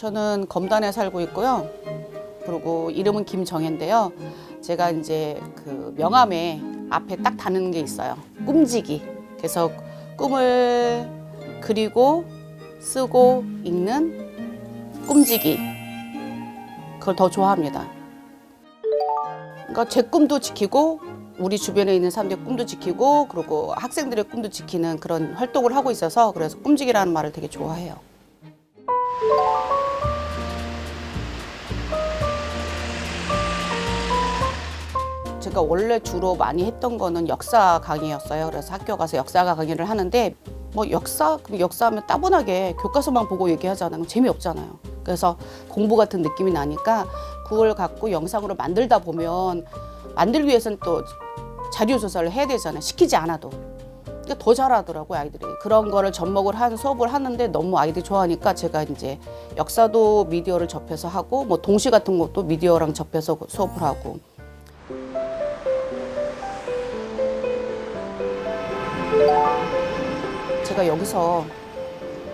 저는 검단에 살고 있고요. 그리고 이름은 김정혜인데요. 제가 이제 그 명함에 앞에 딱 다는 게 있어요. 꿈지기. 그래서 꿈을 그리고 쓰고 읽는 꿈지기. 그걸 더 좋아합니다. 그러니까 제 꿈도 지키고 우리 주변에 있는 사람들의 꿈도 지키고 그리고 학생들의 꿈도 지키는 그런 활동을 하고 있어서 그래서 꿈지기라는 말을 되게 좋아해요. 제가 원래 주로 많이 했던 거는 역사 강의였어요. 그래서 학교 가서 역사 강의를 하는데 뭐 그럼 역사하면 따분하게 교과서만 보고 얘기하잖아요. 재미없잖아요. 그래서 공부 같은 느낌이 나니까 그걸 갖고 영상으로 만들다 보면 만들기 위해서는 또 자료 조사를 해야 되잖아요. 시키지 않아도. 그러니까 더 잘하더라고요, 아이들이. 그런 거를 접목을 한 수업을 하는데 너무 아이들이 좋아하니까 제가 이제 역사도 미디어를 접해서 하고 뭐 동시 같은 것도 미디어랑 접해서 수업을 하고. 제가 여기서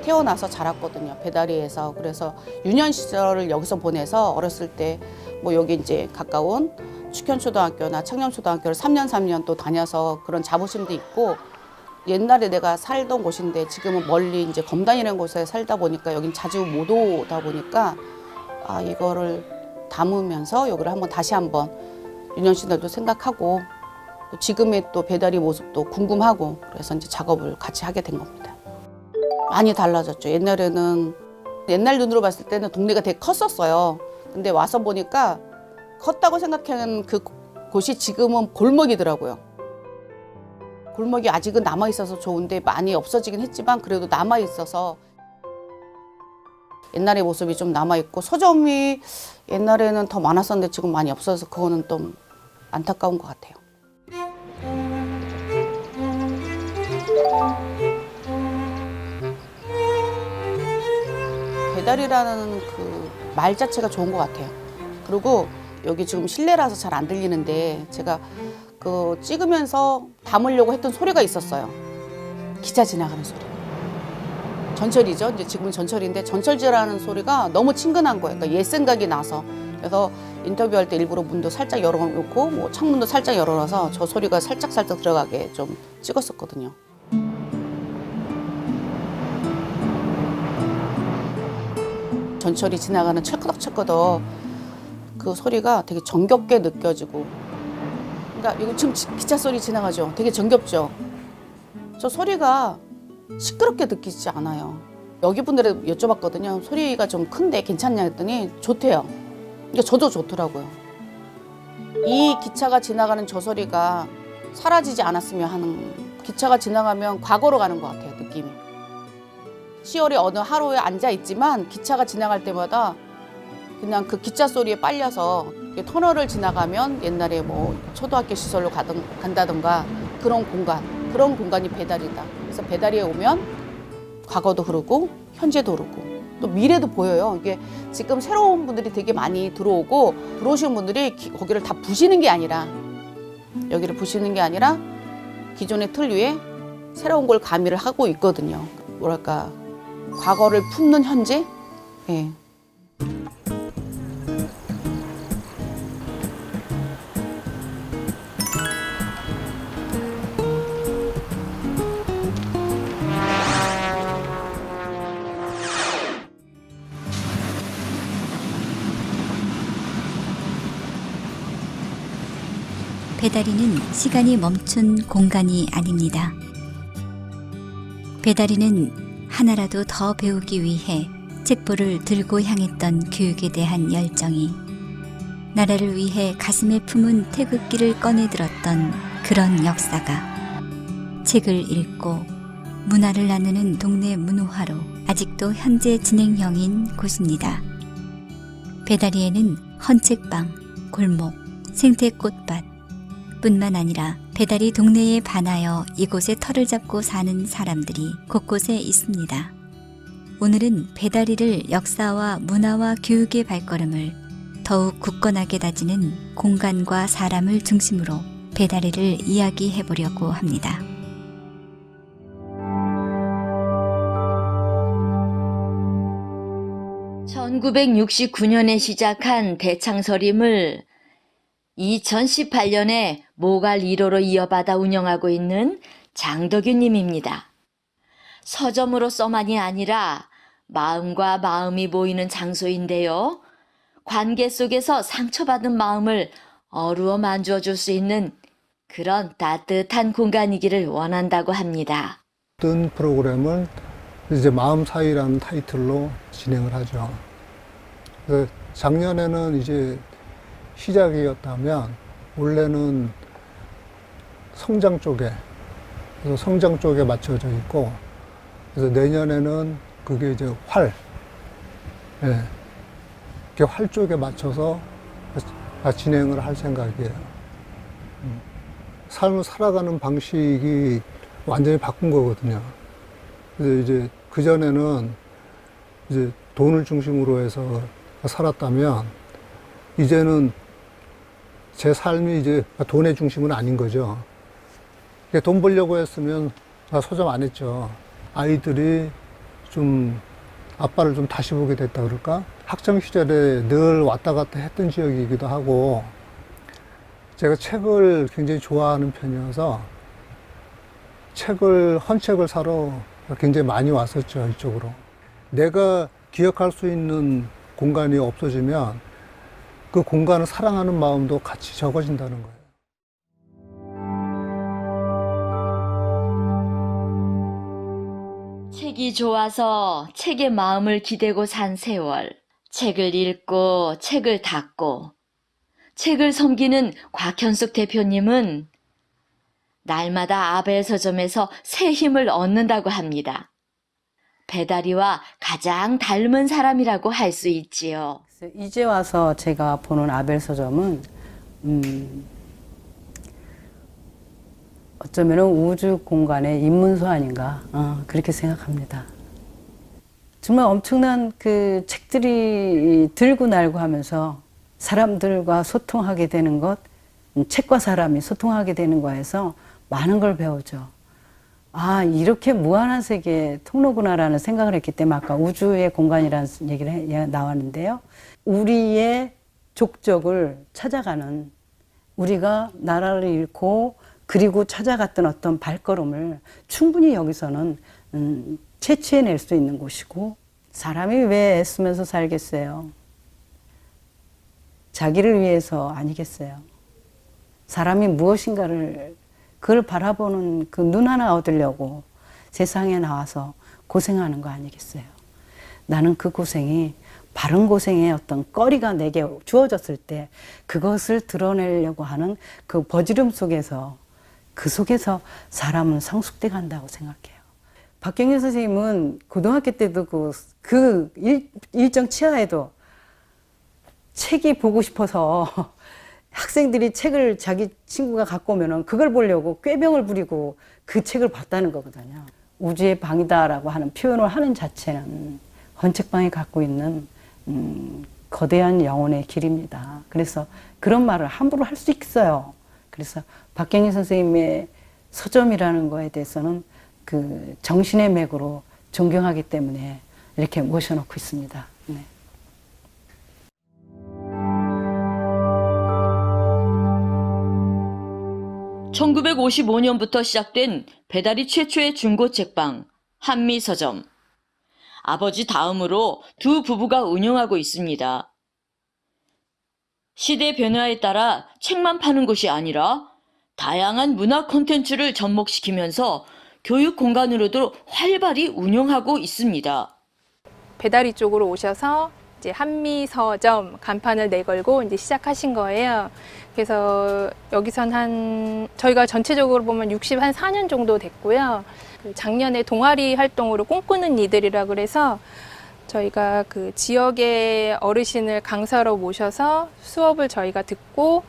태어나서 자랐거든요. 배다리에서. 그래서 유년 시절을 여기서 보내서 어렸을 때 뭐 여기 이제 가까운 축현초등학교나 청년초등학교를 3년 또 다녀서 그런 자부심도 있고 옛날에 내가 살던 곳인데 지금은 멀리 이제 검단이라는 곳에 살다 보니까 여긴 자주 못 오다 보니까 이거를 담으면서 여기를 다시 한번 유년 시절도 생각하고 또 지금의 또 배다리 모습도 궁금하고 그래서 이제 작업을 같이 하게 된 겁니다. 많이 달라졌죠. 옛날에는 옛날 눈으로 봤을 때는 동네가 되게 컸었어요. 근데 와서 보니까 컸다고 생각하는 그 곳이 지금은 골목이더라고요. 골목이 아직은 남아있어서 좋은데 많이 없어지긴 했지만 그래도 남아있어서 옛날의 모습이 좀 남아있고 서점이 옛날에는 더 많았었는데 지금 많이 없어서 그거는 좀 안타까운 것 같아요. 배달이라는 그 말 자체가 좋은 것 같아요. 그리고 여기 지금 실내라서 잘 안 들리는데 제가 그 찍으면서 담으려고 했던 소리가 있었어요. 기차 지나가는 소리. 전철이죠. 이제 지금은 전철인데 전철지라는 소리가 너무 친근한 거예요. 그러니까 옛 생각이 나서. 그래서 인터뷰할 때 일부러 문도 살짝 열어놓고 뭐 창문도 살짝 열어놔서 저 소리가 살짝 들어가게 좀 찍었었거든요. 전철이 지나가는 철끄덕철끄덕 그 소리가 되게 정겹게 느껴지고 그러니까 이거 지금 기차 소리 지나가죠. 되게 정겹죠. 저 소리가 시끄럽게 느끼지 않아요. 여기 분들에 여쭤봤거든요. 소리가 좀 큰데 괜찮냐 했더니 좋대요. 그러니까 저도 좋더라고요. 이 기차가 지나가는 저 소리가 사라지지 않았으면 하는 기차가 지나가면 과거로 가는 것 같아요. 느낌이. 10월의 어느 하루에 앉아 있지만 기차가 지나갈 때마다 그냥 그 기차 소리에 빨려서 터널을 지나가면 옛날에 뭐 초등학교 시설로 간다던가 그런 공간이 배달이다. 그래서 배달이에 오면 과거도 흐르고 현재도 흐르고 또 미래도 보여요. 이게 지금 새로운 분들이 되게 많이 들어오신 분들이 거기를 다 부시는 게 아니라 여기를 부시는 게 아니라 기존의 틀 위에 새로운 걸 가미를 하고 있거든요. 뭐랄까 과거를 품는 현재? 예. 배다리는 시간이 멈춘 공간이 아닙니다. 배다리는 하나라도 더 배우기 위해 책보를 들고 향했던 교육에 대한 열정이 나라를 위해 가슴에 품은 태극기를 꺼내 들었던 그런 역사가 책을 읽고 문화를 나누는 동네 문우화로 아직도 현재 진행형인 곳입니다. 배다리에는 헌책방, 골목, 생태꽃밭 뿐만 아니라 배다리 동네에 반하여 이곳에 터를 잡고 사는 사람들이 곳곳에 있습니다. 오늘은 배다리를 역사와 문화와 교육의 발걸음을 더욱 굳건하게 다지는 공간과 사람을 중심으로 배다리를 이야기해 보려고 합니다. 1969년에 시작한 대창서림을 2018년에 모갈 1호로 이어받아 운영하고 있는 장덕윤 님입니다. 서점으로서만이 아니라 마음과 마음이 모이는 장소인데요. 관계 속에서 상처받은 마음을 어루어 만주어 줄 수 있는 그런 따뜻한 공간이기를 원한다고 합니다. 어떤 프로그램을 이제 마음 사이라는 타이틀로 진행을 하죠. 그래서 작년에는 이제 시작이었다면 원래는 성장 쪽에, 그래서 성장 쪽에 맞춰져 있고, 그래서 내년에는 그게 이제 활, 예, 이렇게 활 쪽에 맞춰서 진행을 할 생각이에요. 삶을 살아가는 방식이 완전히 바꾼 거거든요. 그래서 이제 그전에는 이제 돈을 중심으로 해서 살았다면 이제는 제 삶이 이제 돈의 중심은 아닌 거죠. 돈 벌려고 했으면 서점 안 했죠. 아이들이 좀 아빠를 좀 다시 보게 됐다 그럴까? 학창 시절에 늘 왔다 갔다 했던 지역이기도 하고 제가 책을 굉장히 좋아하는 편이어서 헌책을 사러 굉장히 많이 왔었죠, 이쪽으로. 내가 기억할 수 있는 공간이 없어지면 그 공간을 사랑하는 마음도 같이 적어진다는 거예요. 책이 좋아서 책의 마음을 기대고 산 세월. 책을 읽고 책을 닫고 책을 섬기는 곽현숙 대표님은 날마다 아벨 서점에서 새 힘을 얻는다고 합니다. 배다리와 가장 닮은 사람이라고 할 수 있지요. 이제 와서 제가 보는 아벨 서점은 어쩌면 우주 공간의 입문소 아닌가 그렇게 생각합니다. 정말 엄청난 그 책들이 들고 날고 하면서 사람들과 소통하게 되는 것, 책과 사람이 소통하게 되는 거에서 많은 걸 배우죠. 아, 이렇게 무한한 세계의 통로구나라는 생각을 했기 때문에 아까 우주의 공간이라는 얘기를 나왔는데요. 우리의 족적을 찾아가는, 우리가 나라를 잃고 그리고 찾아갔던 어떤 발걸음을 충분히 여기서는 채취해낼 수 있는 곳이고, 사람이 왜 애쓰면서 살겠어요? 자기를 위해서 아니겠어요? 사람이 무엇인가를 그걸 바라보는 그 눈 하나 얻으려고 세상에 나와서 고생하는 거 아니겠어요? 나는 그 고생이 바른 고생의 어떤 거리가 내게 주어졌을 때 그것을 드러내려고 하는 그 버지름 속에서, 그 속에서 사람은 성숙돼 간다고 생각해요. 박경윤 선생님은 고등학교 때도 그 일정 치하에도 책이 보고 싶어서 학생들이 책을 자기 친구가 갖고 오면은 그걸 보려고 꾀병을 부리고 그 책을 봤다는 거거든요. 우주의 방이다라고 하는 표현을 하는 자체는 헌책방이 갖고 있는 거대한 영혼의 길입니다. 그래서 그런 말을 함부로 할 수 있어요. 그래서 박경희 선생님의 서점이라는 거에 대해서는 그 정신의 맥으로 존경하기 때문에 이렇게 모셔놓고 있습니다. 네. (1955년부터) 시작된 배다리 최초의 중고 책방 한미서점. 아버지 다음으로 두 부부가 운영하고 있습니다. 시대 변화에 따라 책만 파는 곳이 아니라 다양한 문화 콘텐츠를 접목시키면서 교육 공간으로도 활발히 운영하고 있습니다. 배다리 쪽으로 오셔서 이제 한미서점 간판을 내걸고 이제 시작하신 거예요. 그래서 여기선 저희가 전체적으로 보면 64년 정도 됐고요. 작년에 동아리 활동으로 꿈꾸는 이들이라 그래서 저희가 그 지역의 어르신을 강사로 모셔서 수업을 저희가 듣고,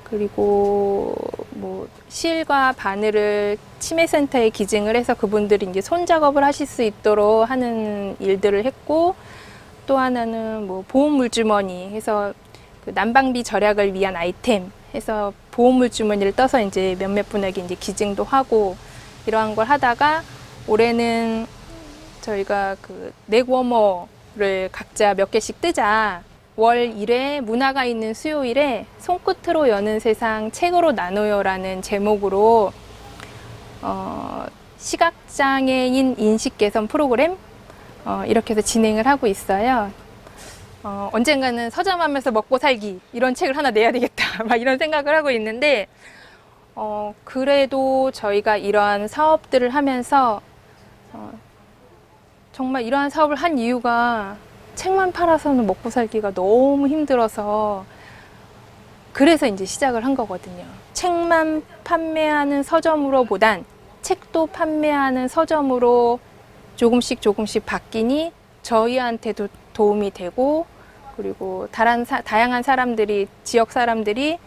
그리고 뭐 실과 바늘을 치매센터에 기증을 해서 그분들이 이제 손작업을 하실 수 있도록 하는 일들을 했고, 또 하나는 뭐 보온물주머니 해서 그 난방비 절약을 위한 아이템 해서 보온물주머니를 떠서 이제 몇몇 분에게 이제 기증도 하고 이러한 걸 하다가, 올해는 저희가 그 넥워머 를 각자 몇 개씩 뜨자. 월 1회 문화가 있는 수요일에 손끝으로 여는 세상 책으로 나눠요라는 제목으로 시각장애인 인식 개선 프로그램 이렇게 해서 진행을 하고 있어요. 언젠가는 서점하면서 먹고 살기 이런 책을 하나 내야 되겠다 막 이런 생각을 하고 있는데 그래도 저희가 이러한 사업들을 하면서 정말 이러한 사업을 한 이유가 책만 팔아서는 먹고 살기가 너무 힘들어서 그래서 이제 시작을 한 거거든요. 책만 판매하는 서점으로 보단 책도 판매하는 서점으로 조금씩 바뀌니 저희한테도 도움이 되고 그리고 다양한 사람들이 지역 사람들이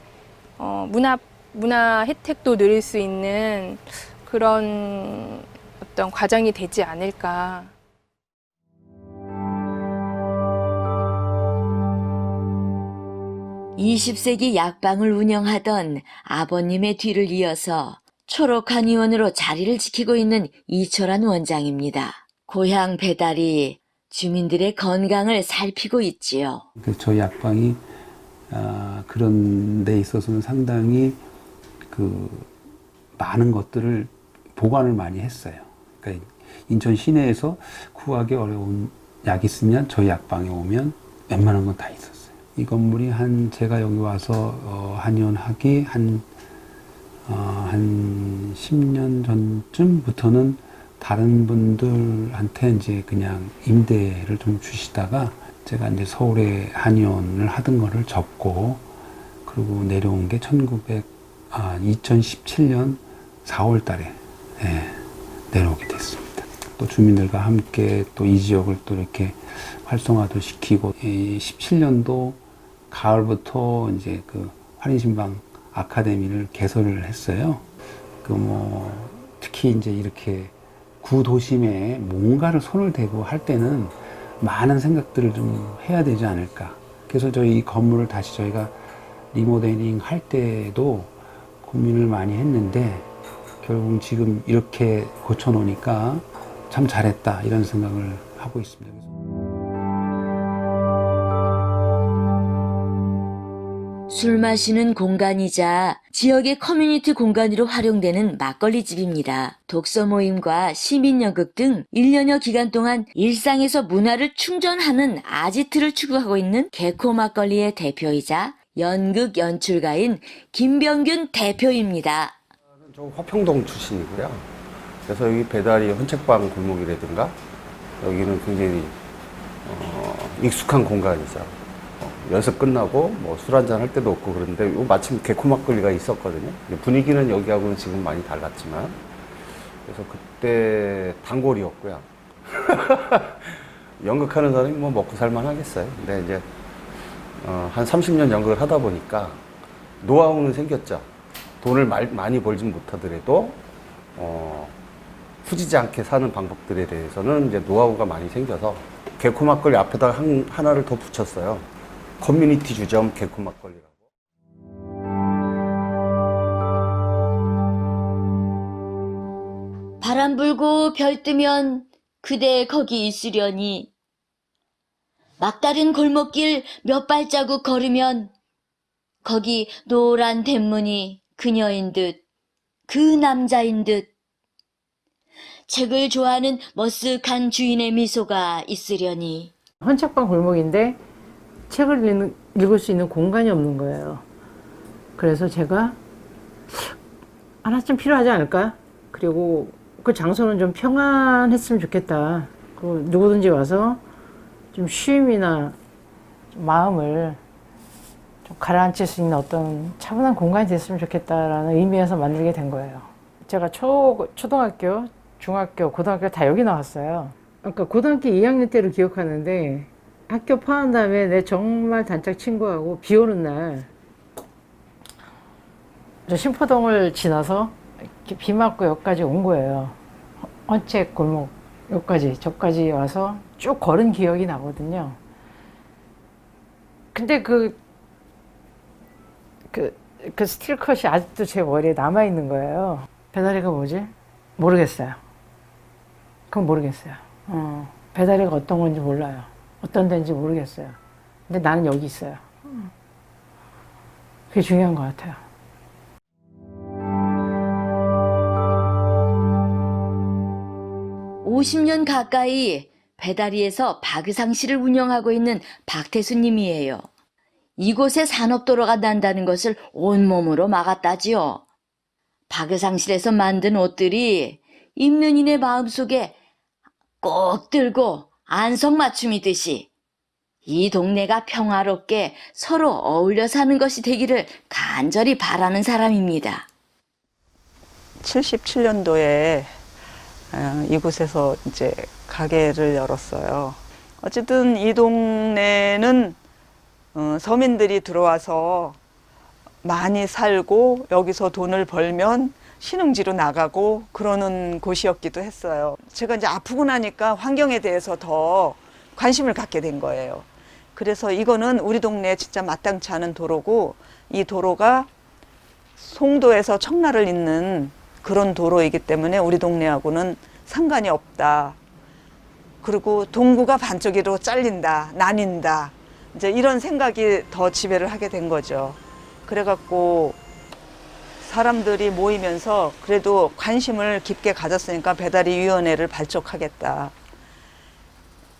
문화 혜택도 누릴 수 있는 그런 어떤 과정이 되지 않을까. (20세기) 약방을 운영하던 아버님의 뒤를 이어서 초록한 의원으로 자리를 지키고 있는 이철환 원장입니다. 고향 배달이 주민들의 건강을 살피고 있지요. 저희 약방이 그런 데 있어서는 상당히 많은 것들을 보관을 많이 했어요. 그러니까 인천 시내에서 구하기 어려운 약이 있으면 저희 약방에 오면 웬만한 건 다 있었어요. 이 건물이 제가 여기 와서 한의원하기 한 10년 전쯤부터는 다른 분들한테 이제 그냥 임대를 좀 주시다가 제가 이제 서울에 한의원을 하던 거를 접고 그리고 내려온 게 2017년 4월 달에 내려오게 됐습니다. 또 주민들과 함께 또 이 지역을 또 이렇게 활성화도 시키고 17년도 가을부터 이제 활인신방 아카데미를 개설을 했어요. 특히 이제 이렇게 구도심에 뭔가를 손을 대고 할 때는 많은 생각들을 좀 해야 되지 않을까. 그래서 저희 이 건물을 다시 저희가 리모델링 할 때도 고민을 많이 했는데 결국 지금 이렇게 고쳐놓으니까 참 잘했다 이런 생각을 하고 있습니다. 술 마시는 공간이자 지역의 커뮤니티 공간으로 활용되는 막걸리집입니다. 독서 모임과 시민연극 등 1년여 기간 동안 일상에서 문화를 충전하는 아지트를 추구하고 있는 개코 막걸리의 대표이자 연극 연출가인 김병균 대표입니다. 저 화평동 출신이고요. 그래서 여기 배달이 헌책방 골목이라든가 여기는 굉장히 익숙한 공간이죠. 연습 끝나고 뭐 술 한잔 할 때도 없고 그런데 마침 개코 막걸리가 있었거든요. 분위기는 여기하고는 지금 많이 달랐지만 그래서 그때 단골이었고요. 연극하는 사람이 뭐 먹고 살만 하겠어요. 근데 이제 한 30년 연극을 하다 보니까 노하우는 생겼죠. 돈을 많이 벌진 못하더라도 후지지 않게 사는 방법들에 대해서는 이제 노하우가 많이 생겨서 개코 막걸리 앞에다 하나를 더 붙였어요. 커뮤니티 주점 개코 막걸리라고. 바람 불고 별 뜨면 그대 거기 있으려니 막다른 골목길 몇 발자국 걸으면 거기 노란 대문이 그녀인 듯 그 남자인 듯 책을 좋아하는 머쓱한 주인의 미소가 있으려니. 헌책방 골목인데 책을 읽을 수 있는 공간이 없는 거예요. 그래서 제가 하나쯤 필요하지 않을까? 그리고 그 장소는 좀 평안했으면 좋겠다. 그 누구든지 와서 좀 쉼이나 좀 마음을 좀 가라앉힐 수 있는 어떤 차분한 공간이 됐으면 좋겠다라는 의미에서 만들게 된 거예요. 제가 초등학교, 중학교, 고등학교 다 여기 나왔어요. 그러니까 고등학교 2학년 때를 기억하는데 학교 파한 다음에 내 정말 단짝 친구하고 비 오는 날 저 신포동을 지나서 이렇게 비 맞고 여기까지 온 거예요. 헌책 골목 저까지 와서 쭉 걸은 기억이 나거든요. 근데 그 스틸컷이 아직도 제 머리에 남아있는 거예요. 배다리가 뭐지? 모르겠어요. 그건 모르겠어요. 배다리가 어떤 건지 몰라요. 어떤 데인지 모르겠어요. 근데 나는 여기 있어요. 그게 중요한 것 같아요. 50년 가까이 배다리에서 박의상시를 운영하고 있는 박태수님이에요. 이곳에 산업도로가 난다는 것을 온몸으로 막았다지요. 박의상실에서 만든 옷들이 입는 이의 마음속에 꼭 들고 안성맞춤이듯이 이 동네가 평화롭게 서로 어울려 사는 것이 되기를 간절히 바라는 사람입니다. 77년도에 이곳에서 이제 가게를 열었어요. 어쨌든 이 동네는 서민들이 들어와서 많이 살고 여기서 돈을 벌면 신흥지로 나가고 그러는 곳이었기도 했어요. 제가 이제 아프고 나니까 환경에 대해서 더 관심을 갖게 된 거예요. 그래서 이거는 우리 동네에 진짜 마땅치 않은 도로고, 이 도로가 송도에서 청라를 잇는 그런 도로이기 때문에 우리 동네하고는 상관이 없다. 그리고 동구가 반쪽으로 잘린다, 나뉜다. 이제 이런 생각이 더 지배를 하게 된 거죠. 그래갖고 사람들이 모이면서 그래도 관심을 깊게 가졌으니까 배다리위원회를 발족하겠다.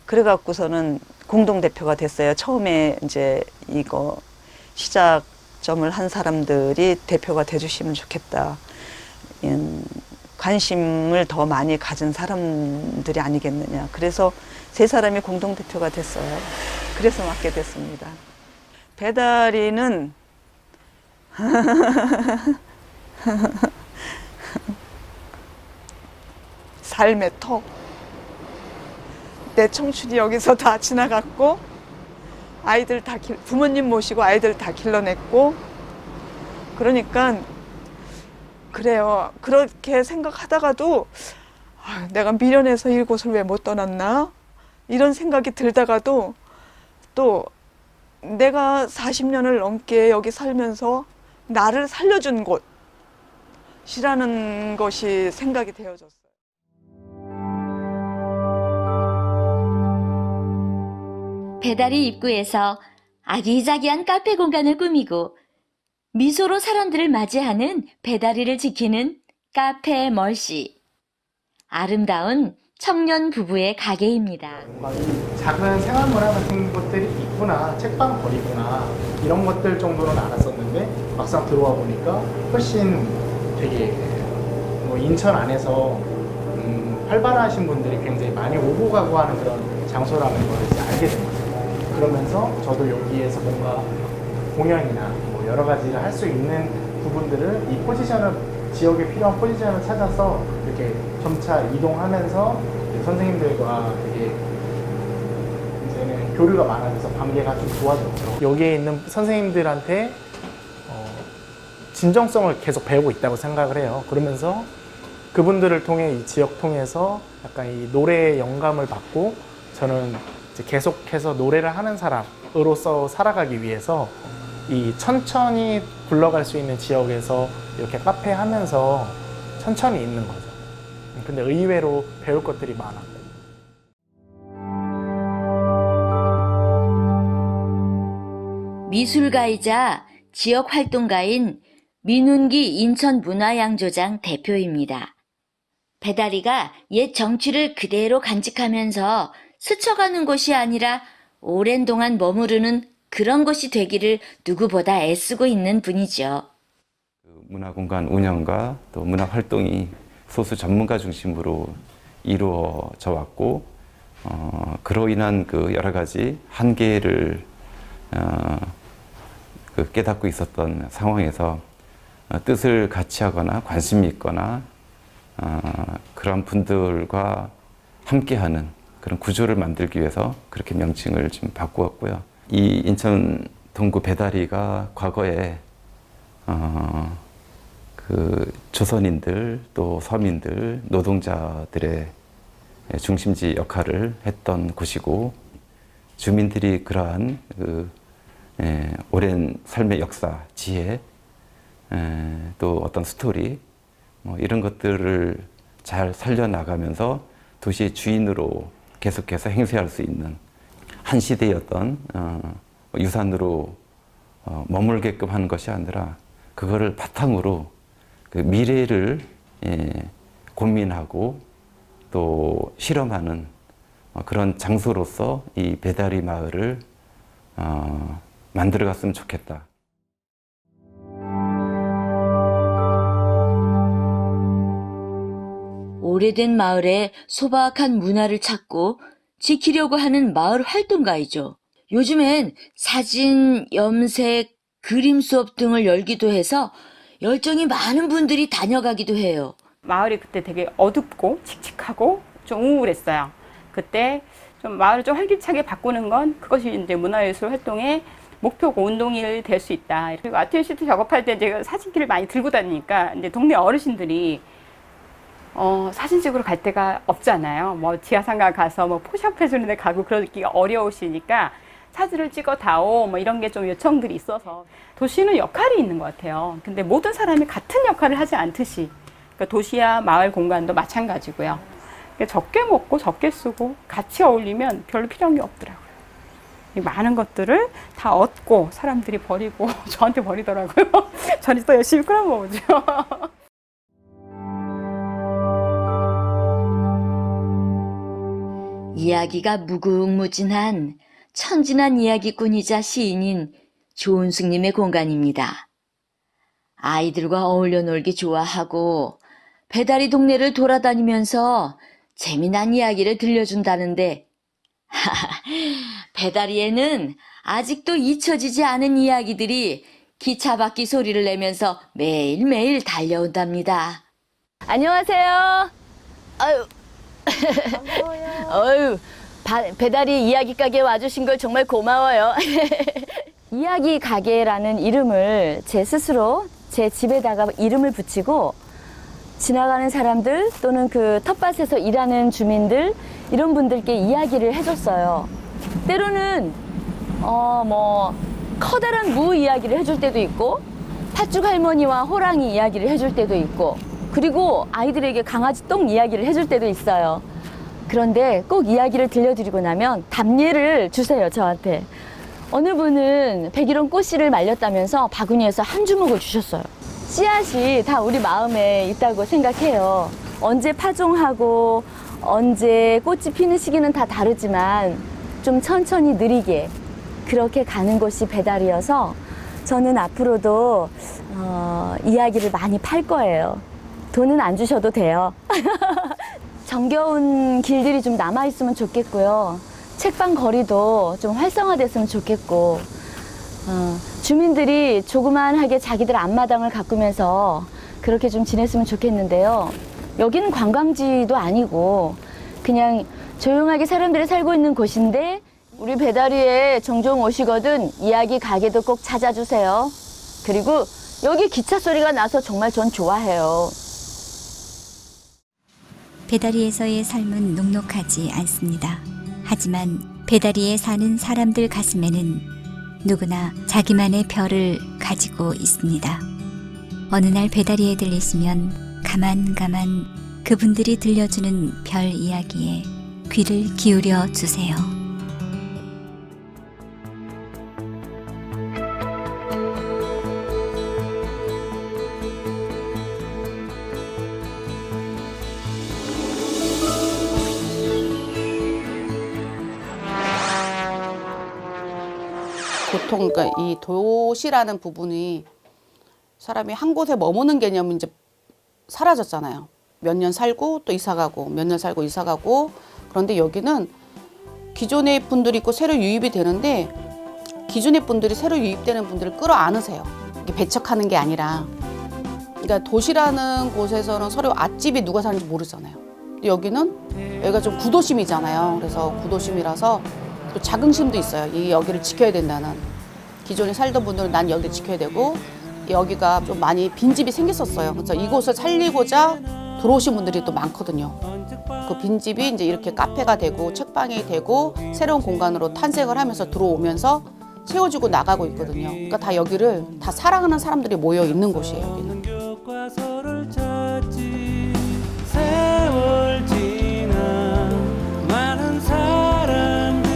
그래갖고서는 공동대표가 됐어요. 처음에 이제 이거 시작점을 한 사람들이 대표가 돼주시면 좋겠다. 관심을 더 많이 가진 사람들이 아니겠느냐. 그래서 세 사람이 공동대표가 됐어요. 그래서 맡게 됐습니다. 배다리는 삶의 터. 내 청춘이 여기서 다 지나갔고, 아이들 다 부모님 모시고 아이들 다 길러냈고, 그러니까 그래요. 그렇게 생각하다가도 내가 미련해서 이곳을 왜 못 떠났나? 이런 생각이 들다가도 또 내가 40년을 넘게 여기 살면서 나를 살려준 곳이라는 것이 생각이 되어졌어요. 배다리 입구에서 아기자기한 카페 공간을 꾸미고 미소로 사람들을 맞이하는 배다리를 지키는 카페 멀씨. 아름다운 청년 부부의 가게입니다. 작은 생활문화 같은 것들이 있구나, 책방 거리구나, 이런 것들 정도는 알았었는데 막상 들어와 보니까 훨씬 되게 인천 안에서 활발하신 분들이 굉장히 많이 오고 가고 하는 그런 장소라는 걸 이제 알게 된 거죠. 그러면서 저도 여기에서 뭔가 공연이나 뭐 여러 가지를 할 수 있는 부분들을 이 포지션을, 지역에 필요한 포지션을 찾아서 이렇게 점차 이동하면서 선생님들과 되게 이제는 교류가 많아져서 관계가 좀 좋아졌죠. 여기에 있는 선생님들한테 진정성을 계속 배우고 있다고 생각을 해요. 그러면서 그분들을 통해 이 지역 통해서 약간 이 노래의 영감을 받고 저는 이제 계속해서 노래를 하는 사람으로서 살아가기 위해서 이 천천히 굴러갈 수 있는 지역에서 이렇게 카페 하면서 천천히 있는 거죠. 근데 의외로 배울 것들이 많았고. 미술가이자 지역 활동가인 민운기 인천문화양조장 대표입니다. 배다리가 옛 정취를 그대로 간직하면서 스쳐가는 곳이 아니라 오랜 동안 머무르는 그런 곳이 되기를 누구보다 애쓰고 있는 분이죠. 문화공간 운영과 또 문화활동이 소수 전문가 중심으로 이루어져 왔고, 그로 인한 그 여러 가지 한계를 깨닫고 있었던 상황에서 뜻을 같이 하거나 관심이 있거나 그런 분들과 함께하는 그런 구조를 만들기 위해서 그렇게 명칭을 좀 바꾸었고요. 이 인천 동구 배다리가 과거에 그 조선인들 또 서민들 노동자들의 중심지 역할을 했던 곳이고, 주민들이 그러한 그 오랜 삶의 역사, 지혜, 또 어떤 스토리 뭐 이런 것들을 잘 살려나가면서 도시의 주인으로 계속해서 행세할 수 있는 한 시대의 어떤 유산으로 머물게끔 하는 것이 아니라 그거를 바탕으로 그 미래를 고민하고 또 실험하는 그런 장소로서 이 배다리 마을을 만들어갔으면 좋겠다. 오래된 마을에 소박한 문화를 찾고 지키려고 하는 마을 활동가이죠. 요즘엔 사진, 염색, 그림 수업 등을 열기도 해서 열정이 많은 분들이 다녀가기도 해요. 마을이 그때 되게 어둡고 칙칙하고 좀 우울했어요. 그때 좀 마을을 좀 활기차게 바꾸는 건 그것이 이제 문화예술 활동의 목표고 운동이 될 수 있다. 그리고 아트앤시트 작업할 때 제가 사진기를 많이 들고 다니니까 이제 동네 어르신들이 사진 찍으러 갈 데가 없잖아요. 뭐 지하상가 가서 뭐 포샵 해주는 데 가고 그러기가 어려우시니까 사진을 찍어 다오 뭐 이런 게 좀 요청들이 있어서 도시는 역할이 있는 것 같아요. 근데 모든 사람이 같은 역할을 하지 않듯이 그러니까 도시와 마을 공간도 마찬가지고요. 그러니까 적게 먹고 적게 쓰고 같이 어울리면 별로 필요한 게 없더라고요. 이 많은 것들을 다 얻고 사람들이 버리고 저한테 버리더라고요. 저는 또 열심히 끌어모으죠. 이야기가 무궁무진한 천진한 이야기꾼이자 시인인 조은숙님의 공간입니다. 아이들과 어울려 놀기 좋아하고 배다리 동네를 돌아다니면서 재미난 이야기를 들려준다는데 배다리에는 아직도 잊혀지지 않은 이야기들이 기차 바퀴 소리를 내면서 매일매일 달려온답니다. 안녕하세요. 아유. 어유, 배다리 이야기 가게 와주신 걸 정말 고마워요. 이야기 가게라는 이름을 제 스스로 제 집에다가 이름을 붙이고 지나가는 사람들 또는 그 텃밭에서 일하는 주민들 이런 분들께 이야기를 해줬어요. 때로는 뭐 커다란 무 이야기를 해줄 때도 있고 팥죽 할머니와 호랑이 이야기를 해줄 때도 있고 그리고 아이들에게 강아지 똥 이야기를 해줄 때도 있어요. 그런데 꼭 이야기를 들려드리고 나면 답례를 주세요, 저한테. 어느 분은 백일홍 꽃씨를 말렸다면서 바구니에서 한 주먹을 주셨어요. 씨앗이 다 우리 마음에 있다고 생각해요. 언제 파종하고 언제 꽃이 피는 시기는 다 다르지만 좀 천천히 느리게 그렇게 가는 곳이 배달이어서 저는 앞으로도 이야기를 많이 팔 거예요. 돈은 안 주셔도 돼요. 정겨운 길들이 좀 남아있으면 좋겠고요. 책방 거리도 좀 활성화됐으면 좋겠고 주민들이 조그만하게 자기들 앞마당을 가꾸면서 그렇게 좀 지냈으면 좋겠는데요. 여기는 관광지도 아니고 그냥 조용하게 사람들이 살고 있는 곳인데 우리 배다리에 종종 오시거든 이야기 가게도 꼭 찾아주세요. 그리고 여기 기차 소리가 나서 정말 전 좋아해요. 배다리에서의 삶은 녹록하지 않습니다. 하지만 배다리에 사는 사람들 가슴에는 누구나 자기만의 별을 가지고 있습니다. 어느 날 배다리에 들리시면 가만가만 그분들이 들려주는 별 이야기에 귀를 기울여 주세요. 보통 그러니까 이 도시라는 부분이 사람이 한 곳에 머무는 개념이 이제 사라졌잖아요. 몇 년 살고 또 이사 가고 몇 년 살고 이사 가고 그런데 여기는 기존의 분들이 있고 새로 유입이 되는데 기존의 분들이 새로 유입되는 분들을 끌어안으세요. 이게 배척하는 게 아니라 그러니까 도시라는 곳에서는 서로 앞집이 누가 사는지 모르잖아요. 근데 여기가 좀 구도심이잖아요. 그래서 구도심이라서 또 자긍심도 있어요. 이 여기를 지켜야 된다는. 기존에 살던 분들은 난 여기를 지켜야 되고 여기가 좀 많이 빈집이 생겼었어요. 그래서 이곳을 살리고자 들어오신 분들이 또 많거든요. 그 빈집이 이제 이렇게 카페가 되고 책방이 되고 새로운 공간으로 탄생을 하면서 들어오면서 채워지고 나가고 있거든요. 그러니까 다 여기를 다 사랑하는 사람들이 모여 있는 곳이에요. 여기는. 세월 지나 많은 사람들은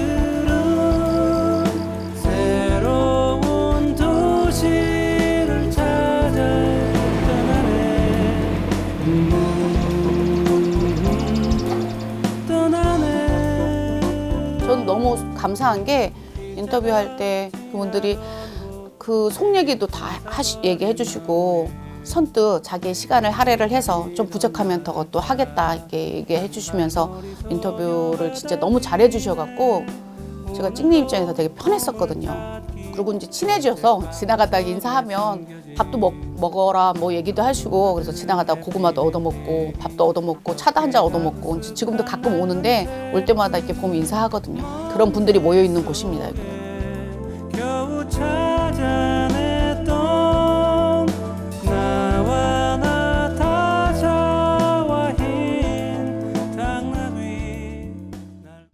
저는 너무 감사한 게 인터뷰할 때 그분들이 그 속 얘기도 다 얘기해 주시고 선뜻 자기의 시간을 할애를 해서 좀 부족하면 더 또 하겠다 이렇게 얘기해 주시면서 인터뷰를 진짜 너무 잘해 주셔갖고 제가 찍는 입장에서 되게 편했었거든요. 그리고 이제 친해져서 지나가다가 인사하면 밥도 먹어라 뭐 얘기도 하시고 그래서 지나가다가 고구마도 얻어먹고 밥도 얻어먹고 차도 한 잔 얻어먹고 지금도 가끔 오는데 올 때마다 이렇게 보면 인사하거든요. 그런 분들이 모여 있는 곳입니다. 여기는.